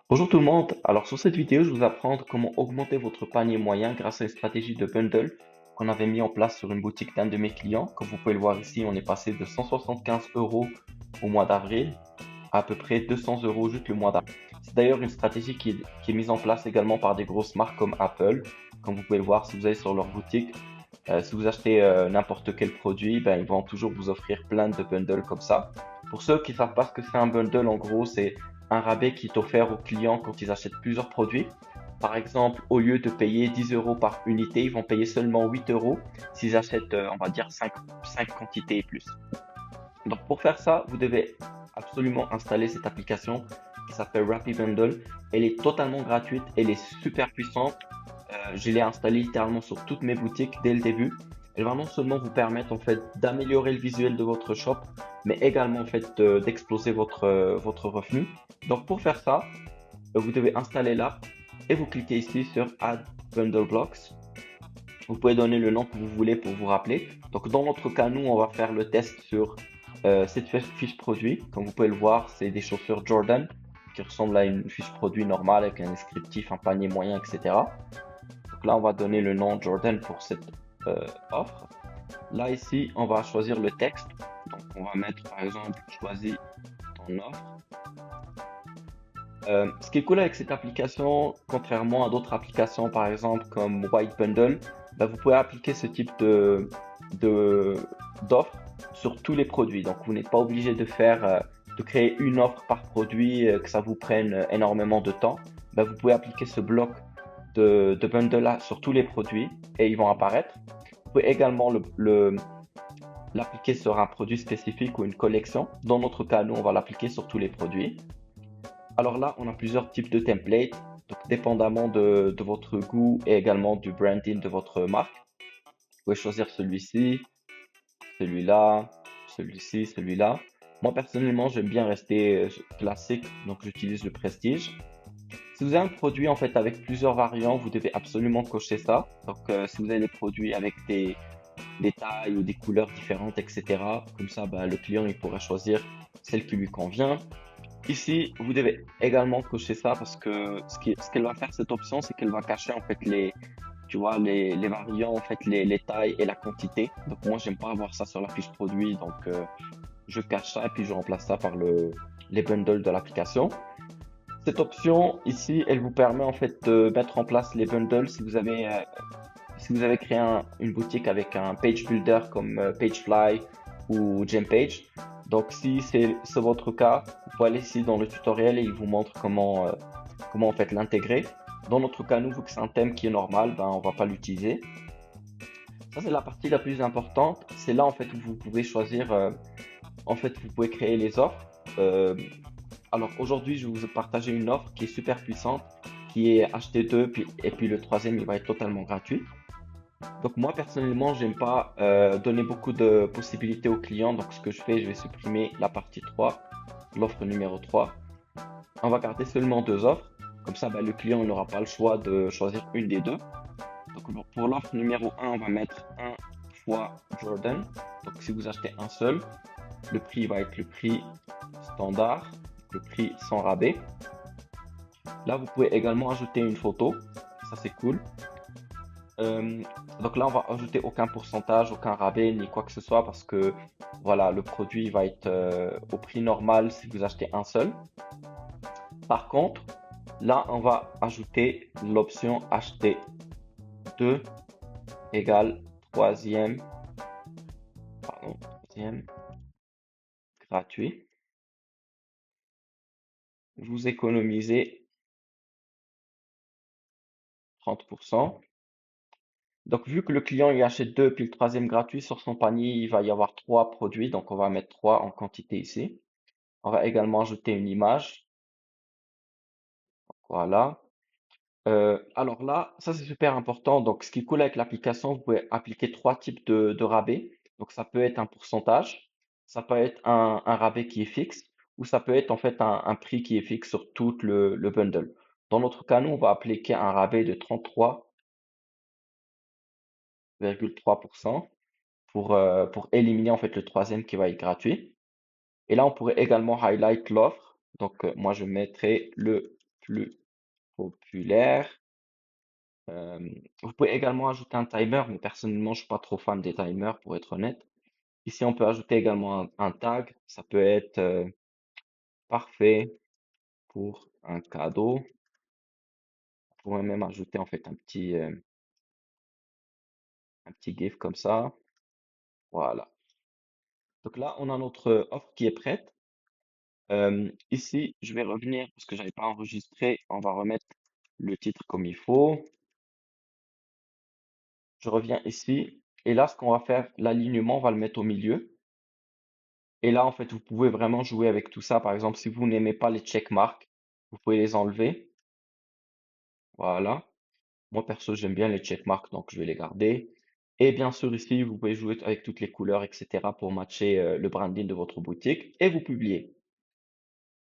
Bonjour tout le monde, alors sur cette vidéo je vais vous apprendre comment augmenter votre panier moyen grâce à une stratégie de bundle qu'on avait mis en place sur une boutique d'un de mes clients. Comme vous pouvez le voir ici, on est passé de 175 euros au mois d'avril à peu près 200 euros juste le mois d'avril. C'est d'ailleurs une stratégie qui est mise en place également par des grosses marques comme Apple. Comme vous pouvez le voir si vous allez sur leur boutique, si vous achetez n'importe quel produit, ben, ils vont toujours vous offrir plein de bundles comme ça. Pour ceux qui ne savent pas ce que c'est un bundle, en gros, c'est un rabais qui est offert aux clients quand ils achètent plusieurs produits. Par exemple, au lieu de payer 10 euros par unité, ils vont payer seulement 8 euros s'ils achètent, on va dire, cinq quantités et plus. Donc pour faire ça, vous devez absolument installer cette application qui s'appelle Rappi Bundle. Elle est totalement gratuite, elle est super puissante. Je l'ai installée littéralement sur toutes mes boutiques dès le début. Elle va non seulement vous permettre en fait d'améliorer le visuel de votre shop, mais également en fait d'exploser votre revenu. Donc pour faire ça, vous devez installer l'app et vous cliquez ici sur Add Bundle Blocks. Vous pouvez donner le nom que vous voulez pour vous rappeler. Donc dans notre cas, nous, on va faire le test sur cette fiche produit. Comme vous pouvez le voir, c'est des chaussures Jordan qui ressemblent à une fiche produit normale avec un descriptif, un panier moyen, etc. Donc là, on va donner le nom Jordan pour cette offre. Là, ici, on va choisir le texte. Donc on va mettre par exemple, choisis ton offre. Ce qui est cool avec cette application, contrairement à d'autres applications, par exemple comme White Bundle, bah, vous pouvez appliquer ce type de, d'offre sur tous les produits. Donc, vous n'êtes pas obligé de créer une offre par produit, que ça vous prenne énormément de temps. Bah, vous pouvez appliquer ce bloc de bundle là sur tous les produits et ils vont apparaître. Vous pouvez également l'appliquer sur un produit spécifique ou une collection. Dans notre cas, nous, on va l'appliquer sur tous les produits. Alors là, on a plusieurs types de templates, donc dépendamment de votre goût et également du branding de votre marque. Vous pouvez choisir celui-ci, celui-là, celui-ci, celui-là. Moi personnellement, j'aime bien rester classique, donc j'utilise le Prestige. Si vous avez un produit en fait avec plusieurs variants, vous devez absolument cocher ça. Donc si vous avez des produits avec des tailles ou des couleurs différentes, etc. Comme ça, bah, le client il pourra choisir celle qui lui convient. Ici, vous devez également cocher ça parce que ce qu'elle va faire cette option, c'est qu'elle va cacher en fait tu vois, les variants, en fait, les tailles et la quantité. Donc moi, j'aime pas avoir ça sur la fiche produit, donc je cache ça et puis je remplace ça par les bundles de l'application. Cette option ici, elle vous permet en fait de mettre en place les bundles si vous avez créé une boutique avec un page builder comme Pagefly ou Gempage. Donc si c'est votre cas, vous pouvez aller ici dans le tutoriel et il vous montre comment en fait l'intégrer. Dans notre cas, nous, vu que c'est un thème qui est normal, ben, on va pas l'utiliser. Ça, c'est la partie la plus importante. C'est là en fait où vous pouvez choisir, en fait, vous pouvez créer les offres. Euh, alors aujourd'hui, je vais vous partager une offre qui est super puissante, qui est acheter deux, et puis le troisième, il va être totalement gratuit. Donc moi personnellement, j'aime pas donner beaucoup de possibilités aux clients. Donc ce que je fais, je vais supprimer la partie 3, l'offre numéro 3. On va garder seulement deux offres. Comme ça, bah, le client n'aura pas le choix de choisir une des deux. Donc pour l'offre numéro 1, on va mettre un fois Jordan. Donc si vous achetez un seul, le prix va être le prix standard, le prix sans rabais. Là, vous pouvez également ajouter une photo. Ça, c'est cool. Euh, donc là, on va ajouter aucun pourcentage, aucun rabais, ni quoi que ce soit parce que voilà, le produit va être au prix normal si vous achetez un seul. Par contre, là, on va ajouter l'option acheter 2 égale troisième, troisième gratuit. Vous économisez 30%. Donc, vu que le client il achète 2 puis le troisième gratuit sur son panier, il va y avoir trois produits. Donc, on va mettre 3 en quantité ici. On va également ajouter une image. Voilà. Alors là, ça c'est super important. Donc, ce qui est cool avec l'application, vous pouvez appliquer trois types de rabais. Donc, ça peut être un pourcentage, ça peut être un rabais qui est fixe, ou ça peut être en fait un prix qui est fixe sur tout le bundle. Dans notre cas, nous, on va appliquer un rabais de 33,3% pour éliminer en fait le troisième qui va être gratuit. Et là, on pourrait également highlight l'offre. Donc, moi, je mettrai le plus populaires. Vous pouvez également ajouter un timer, mais personnellement, je suis pas trop fan des timers pour être honnête. Ici, on peut ajouter également un tag. Ça peut être parfait pour un cadeau. Vous pouvez même ajouter en fait un petit GIF comme ça. Voilà. Donc là, on a notre offre qui est prête. Ici, je vais revenir parce que j'avais pas enregistré. On va remettre le titre comme il faut. Je reviens ici. Et là, ce qu'on va faire, l'alignement, on va le mettre au milieu. Et là, en fait, vous pouvez vraiment jouer avec tout ça. Par exemple, si vous n'aimez pas les checkmarks, vous pouvez les enlever. Voilà. Moi, perso, j'aime bien les checkmarks, donc je vais les garder. Et bien sûr, ici, vous pouvez jouer avec toutes les couleurs, etc. pour matcher le branding de votre boutique et vous publiez.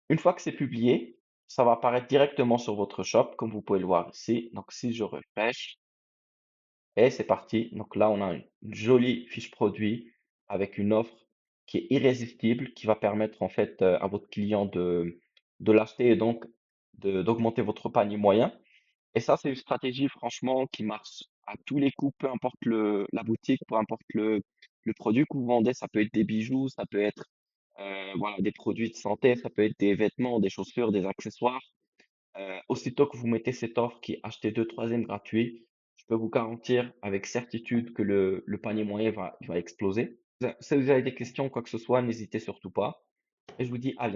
Une fois que c'est publié, ça va apparaître directement sur votre shop, comme vous pouvez le voir ici. Donc, si je refresh, et c'est parti. Donc là, on a une jolie fiche produit avec une offre qui est irrésistible, qui va permettre en fait à votre client de l'acheter et donc d'augmenter votre panier moyen. Et ça, c'est une stratégie franchement qui marche à tous les coups, peu importe la boutique, peu importe le produit que vous vendez. Ça peut être des bijoux, ça peut être voilà, des produits de santé, ça peut être des vêtements, des chaussures, des accessoires. Aussitôt que vous mettez cette offre qui est acheter deux troisième gratuit, je peux vous garantir avec certitude que le panier moyen il va exploser. Si vous avez des questions, quoi que ce soit, n'hésitez surtout pas. Et je vous dis à bientôt.